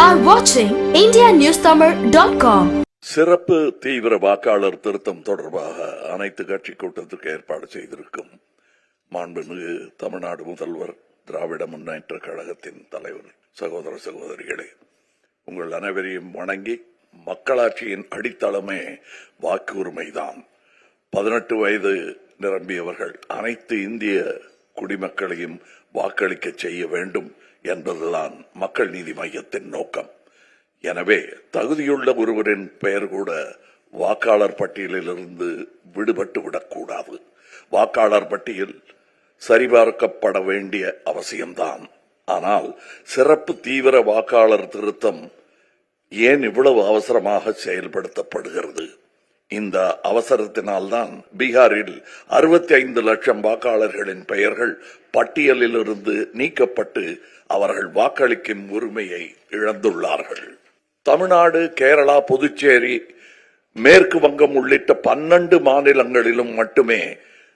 are watching indianewstamil.com. சிறப்பு தீவிர வாக்காளர் திருத்தம் தொடர்பாக அனைத்து கட்சி கூட்டத்திற்கு ஏற்பாடு செய்திருக்கும் மாண்புமிகு தமிழ்நாடு முதல்வர் திராவிட முன்னேற்ற கழகத்தின் தலைவர் சகோதர சகோதரிகளே, உங்கள் அனைவரையும் வணங்கி, மக்களாட்சியின் அடித்தளமே வாக்கு உரிமைதான். 18 வயது நிரம்பியவர்கள் அனைத்து இந்திய குடிமக்களையும் வாக்களிக்க செய்ய வேண்டும் என்பதுதான் மக்கள் நீதி மையத்தின் நோக்கம். எனவே தகுதியுள்ள ஒருவரின் பெயர் கூட வாக்காளர் பட்டியலிலிருந்து விடுபட்டு விடக்கூடாது. வாக்காளர் பட்டியல் சரிபார்க்கப்பட வேண்டிய அவசியம்தான். ஆனால் சிறப்பு தீவிர வாக்காளர் திருத்தம் ஏன் இவ்வளவு அவசரமாக செயல்படுத்தப்படுகிறது? இந்த அவசரத்தினால்தான் பீகாரில் 65 லட்சம் வாக்காளர்களின் பெயர்கள் பட்டியலிலிருந்து நீக்கப்பட்டு அவர்கள் வாக்களிக்கும் உரிமையை இழந்துள்ளார்கள். தமிழ்நாடு, கேரளா, புதுச்சேரி, மேற்கு வங்கம் உள்ளிட்ட 12 மாநிலங்களிலும் மட்டுமே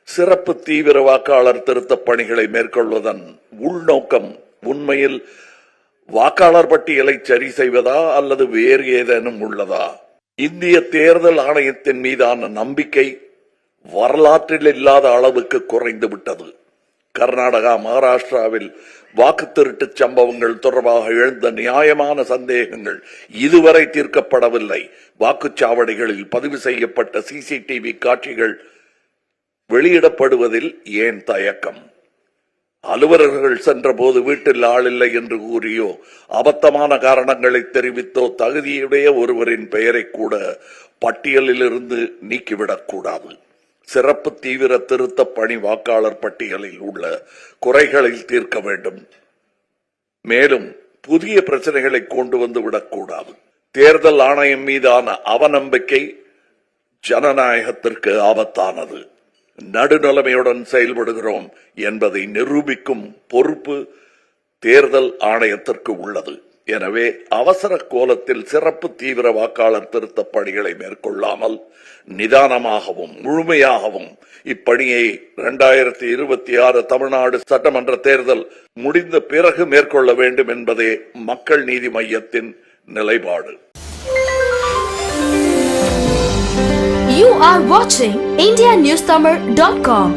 சிறப்பு தீவிர வாக்காளர் திருத்த பணிகளை மேற்கொள்வதன் உள்நோக்கம் உண்மையில் வாக்காளர் பட்டியலை சரி செய்வதா அல்லது வேறு ஏதேனும் உள்ளதா? இந்திய தேர்தல் ஆணையத்தின் மீதான நம்பிக்கை வரலாற்றில் இல்லாத அளவுக்கு குறைந்து விட்டது. கர்நாடகா, மகாராஷ்டிராவில் வாக்கு திருட்டு சம்பவங்கள் தொடர்பாக எழுந்த நியாயமான சந்தேகங்கள் இதுவரை தீர்க்கப்படவில்லை. வாக்குச்சாவடிகளில் பதிவு செய்யப்பட்ட சிசிடிவி காட்சிகள் வெளியிடப்படுவதில் ஏன் தயக்கம்? அலுவலர்கள் சென்றபோது வீட்டில் ஆளில்லை என்று கூறியோ, அபத்தமான காரணங்களை தெரிவித்தோ தகுதியுடைய ஒருவரின் பெயரை கூட பட்டியலிலிருந்து நீக்கிவிடக்கூடாது. சிறப்பு தீவிர திருத்த பணி வாக்காளர் பட்டியலில் உள்ள குறைகளை தீர்க்க வேண்டும். மேலும் புதிய பிரச்சனைகளை கொண்டு வந்து விடக்கூடாது. தேர்தல் ஆணையம் மீதான அவநம்பிக்கை ஜனநாயகத்திற்கு ஆபத்தானது. நடுநிலைமையுடன் செயல்படுகிறோம் என்பதை நிரூபிக்கும் பொறுப்பு தேர்தல் ஆணையத்திற்கு உள்ளது. எனவே அவசர கோலத்தில் சிறப்பு தீவிர வாக்காளர் திருத்த பணிகளை மேற்கொள்ளாமல் நிதானமாகவும் முழுமையாகவும் இப்பணியை 2026 தமிழ்நாடு சட்டமன்ற தேர்தல் முடிந்த பிறகு மேற்கொள்ள வேண்டும் என்பதே மக்கள் நீதி மையத்தின் நிலைப்பாடு. You are watching indianewstamil.com.